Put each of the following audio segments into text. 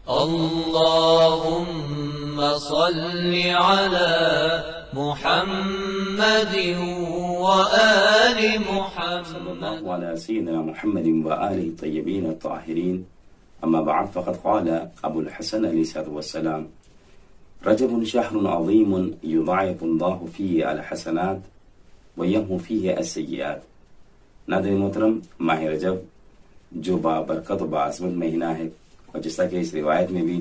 اللهم صل على محمد وآل محمد صلی اللہ علیہ سیدنا محمد وآلہ الطیبین الطاہرین اما بعد فقد قال ابو الحسن علیہ السلام رجب شهر عظیم یضاعف اللہ فیہ الحسنات ویمحو فیہ السیئات۔ ناظرین محترم، ماہ رجب جو بابرکت و باعظمت مہینہ ہے، اور جیسا کہ اس روایت میں بھی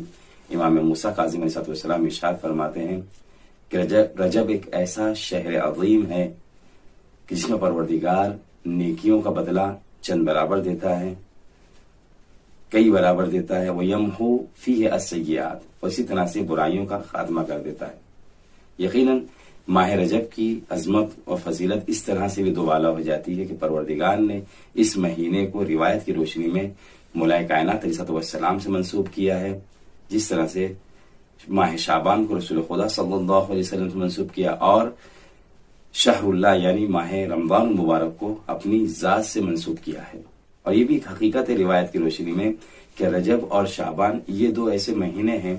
امام موسیٰ کاظم علیہ السلام ارشاد فرماتے ہیں کہ رجب ایک ایسا شہر عظیم ہے کہ جس میں پروردگار نیکیوں کا بدلہ چند برابر دیتا ہے، کئی برابر دیتا ہے، وَيَمْحُو فِيهِ السَّيِّئَاتِ، اور اسی طرح سے برائیوں کا خاتمہ کر دیتا ہے۔ یقیناً ماہ رجب کی عظمت اور فضیلت اس طرح سے بھی دوبالا ہو جاتی ہے کہ پروردگار نے اس مہینے کو روایت کی روشنی میں مولائے کائنات علیہ السلام سے منسوب کیا ہے، جس طرح سے ماہ شعبان کو رسول خدا صلی اللہ علیہ وسلم سے منسوب کیا، اور شہر اللہ یعنی ماہ رمضان المبارک کو اپنی ذات سے منسوب کیا ہے۔ اور یہ بھی ایک حقیقت ہے روایت کی روشنی میں کہ رجب اور شعبان یہ دو ایسے مہینے ہیں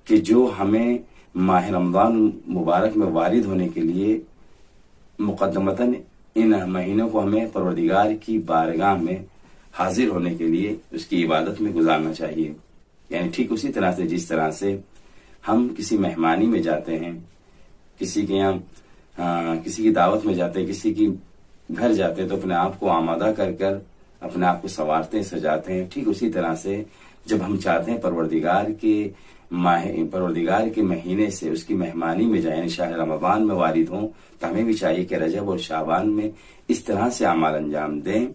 کہ جو ہمیں ماہ رمضان مبارک میں وارد ہونے کے لیے مقدمتاً ان مہینوں کو ہمیں پروردگار کی بارگاہ میں حاضر ہونے کے لیے اس کی عبادت میں گزارنا چاہیے۔ یعنی ٹھیک اسی طرح سے جس طرح سے ہم کسی مہمانی میں جاتے ہیں، کسی کے یہاں کسی کی دعوت میں جاتے ہیں، کسی کی گھر جاتے ہیں، تو اپنے آپ کو آمادہ کر کر اپنے آپ کو سنوارتے ہیں، سجاتے ہیں، ٹھیک اسی طرح سے جب ہم چاہتے ہیں پروردگار کے مہینے سے اس کی مہمانی میں جائیں، شہر رمضان میں وارد ہوں، تو ہمیں بھی چاہیے کہ رجب اور شعبان میں اس طرح سے اعمال انجام دیں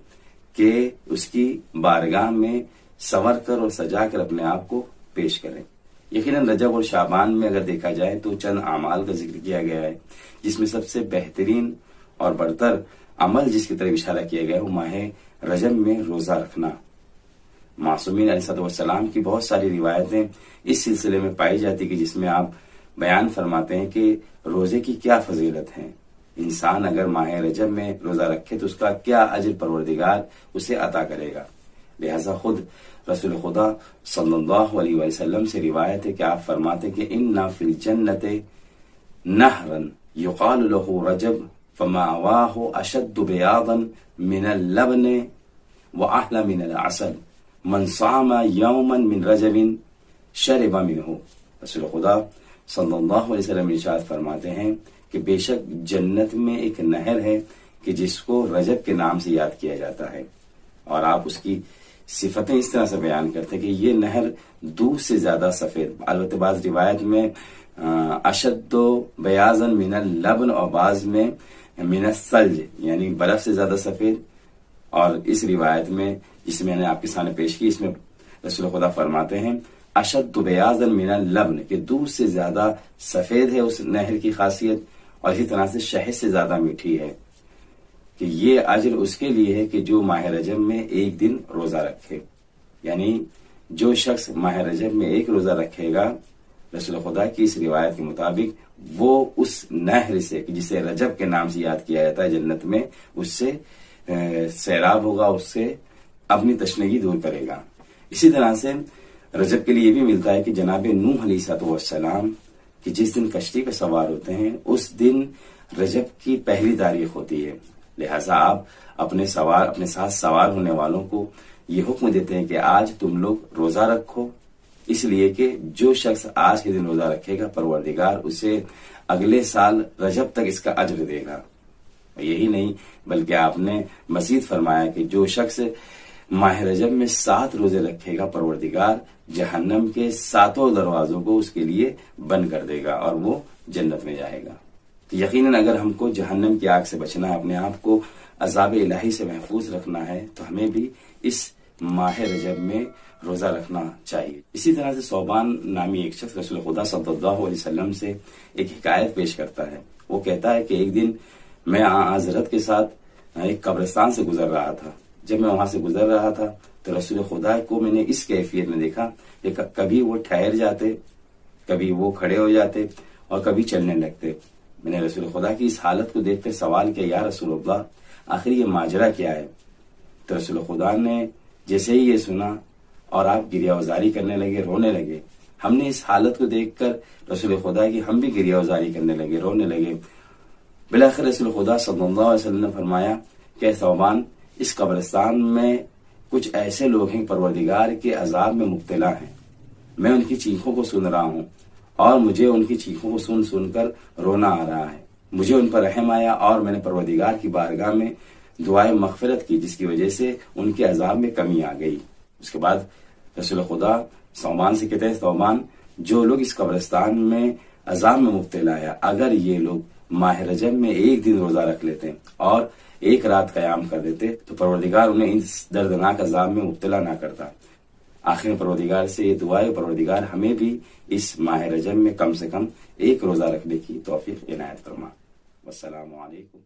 کہ اس کی بارگاہ میں سنور کر اور سجا کر اپنے آپ کو پیش کریں۔ یقیناً رجب اور شعبان میں اگر دیکھا جائے تو چند اعمال کا ذکر کیا گیا ہے، جس میں سب سے بہترین اور برتر عمل جس کی طرف اشارہ کیا گیا ہے وہ ماہ رجب میں روزہ رکھنا۔ معصومین علیہ السلام کی بہت ساری روایتیں اس سلسلے میں پائی جاتی کہ جس میں آپ بیان فرماتے ہیں کہ روزے کی کیا فضیلت ہے، انسان اگر ماہ رجب میں روزہ رکھے تو اس کا کیا اجر پروردگار اسے عطا کرے گا۔ لہذا خود رسول خدا صلی اللہ علیہ وسلم سے روایت ہے کہ آپ فرماتے کہ اِنَّ فِی الْجَنَّةِ نَهْرًا يُقَالُ لَهُ رَجَب فَمَأْوَاهُ أَشَدُّ بَيَاضًا مِنَ اللَّبْنِ وَأَحْلَى مِنَ الْعَسَلِ مَنْ صَامَ يَوْمًا مِنْ رَجَبٍ شَرِبَ مِنْهُ۔ رسول خدا صلی اللہ علیہ وسلم ارشاد فرماتے ہیں کہ بے شک جنت میں ایک نہر ہے کہ جس کو رجب کے نام سے یاد کیا جاتا ہے، اور آپ اس کی صفتیں اس طرح سے بیان کرتے ہیں کہ یہ نہر دودھ سے زیادہ سفید، البتہ بعض روایت میں اشد بیاضن من اللبن اور بعض میں من الثلج یعنی برف سے زیادہ سفید، اور اس روایت میں جس میں نے آپ کے سامنے پیش کی اس میں رسول خدا فرماتے ہیں اشد بیاضن من اللبن کہ دودھ سے زیادہ سفید ہے اس نہر کی خاصیت، اور اسی طرح سے شہد سے زیادہ میٹھی ہے، کہ یہ اجر اس کے لیے ہے کہ جو ماہ رجب میں ایک دن روزہ رکھے۔ یعنی جو شخص ماہ رجب میں ایک روزہ رکھے گا، رسول خدا کی اس روایت کے مطابق وہ اس نہر سے جسے رجب کے نام سے یاد کیا جاتا ہے جنت میں، اس سے سیراب ہوگا، اس سے اپنی تشنگی دور کرے گا۔ اسی طرح سے رجب کے لیے یہ بھی ملتا ہے کہ جناب نوح علیہ السلام کہ جس دن کشتی پہ سوار ہوتے ہیں اس دن رجب کی پہلی تاریخ ہوتی ہے، لہٰذا آپ اپنے ساتھ سوار ہونے والوں کو یہ حکم دیتے ہیں کہ آج تم لوگ روزہ رکھو، اس لیے کہ جو شخص آج کے دن روزہ رکھے گا پروردگار اسے اگلے سال رجب تک اس کا اجر دے گا۔ یہی نہیں بلکہ آپ نے مزید فرمایا کہ جو شخص ماہ رجب میں 7 روزے رکھے گا پروردگار جہنم کے 7 دروازوں کو اس کے لیے بند کر دے گا اور وہ جنت میں جائے گا۔ یقیناً اگر ہم کو جہنم کی آگ سے بچنا ہے، اپنے آپ کو عذاب الہی سے محفوظ رکھنا ہے، تو ہمیں بھی اس ماہ رجب میں روزہ رکھنا چاہیے۔ اسی طرح سے صوبان نامی ایک شخص رسول خدا صلی اللہ علیہ وسلم سے ایک حکایت پیش کرتا ہے۔ وہ کہتا ہے کہ ایک دن میں حضرت کے ساتھ ایک قبرستان سے گزر رہا تھا۔ جب میں وہاں سے گزر رہا تھا تو رسول خدا کو میں نے اس کیفیت میں دیکھا کہ کبھی وہ ٹھہر جاتے، کبھی وہ کھڑے ہو جاتے اور کبھی چلنے لگتے۔ میں نے رسول خدا کی اس حالت کو دیکھ کر سوال کیا، یا رسول اللہ آخر یہ ماجرا کیا ہے؟ تو رسول خدا نے جیسے ہی یہ سنا اور آپ گریہ وزاری کرنے لگے، رونے لگے۔ ہم نے اس حالت کو دیکھ کر رسول خدا کی ہم بھی گریہ وزاری کرنے لگے، رونے لگے۔ بالآخر رسول خدا صلی اللہ علیہ وسلم نے فرمایا کہ ثوبان، اس قبرستان میں کچھ ایسے لوگ ہیں پروردگار کے عذاب میں مبتلا ہیں، میں ان کی چیخوں کو سن رہا ہوں اور مجھے ان کی چیخوں کو سن سن کر رونا آ رہا ہے۔ مجھے ان پر رحم آیا اور میں نے پروردگار کی بارگاہ میں دعائے مغفرت کی، جس کی وجہ سے ان کے عذاب میں کمی آ گئی۔ اس کے بعد رسول خدا ثوبان سے کہتے ہیں، ثوبان، جو لوگ اس قبرستان میں عذاب میں مبتلا ہے، اگر یہ لوگ ماہ رجب میں ایک دن روزہ رکھ لیتے اور ایک رات قیام کر دیتے تو پروردگار انہیں اس دردناک عذاب میں مبتلا نہ کرتا۔ آخر میں پروردگار سے یہ دعا ہے، پروردگار ہمیں بھی اس ماہ رجب میں کم سے کم ایک روزہ رکھنے کی توفیق عنایت فرما۔ والسلام علیکم۔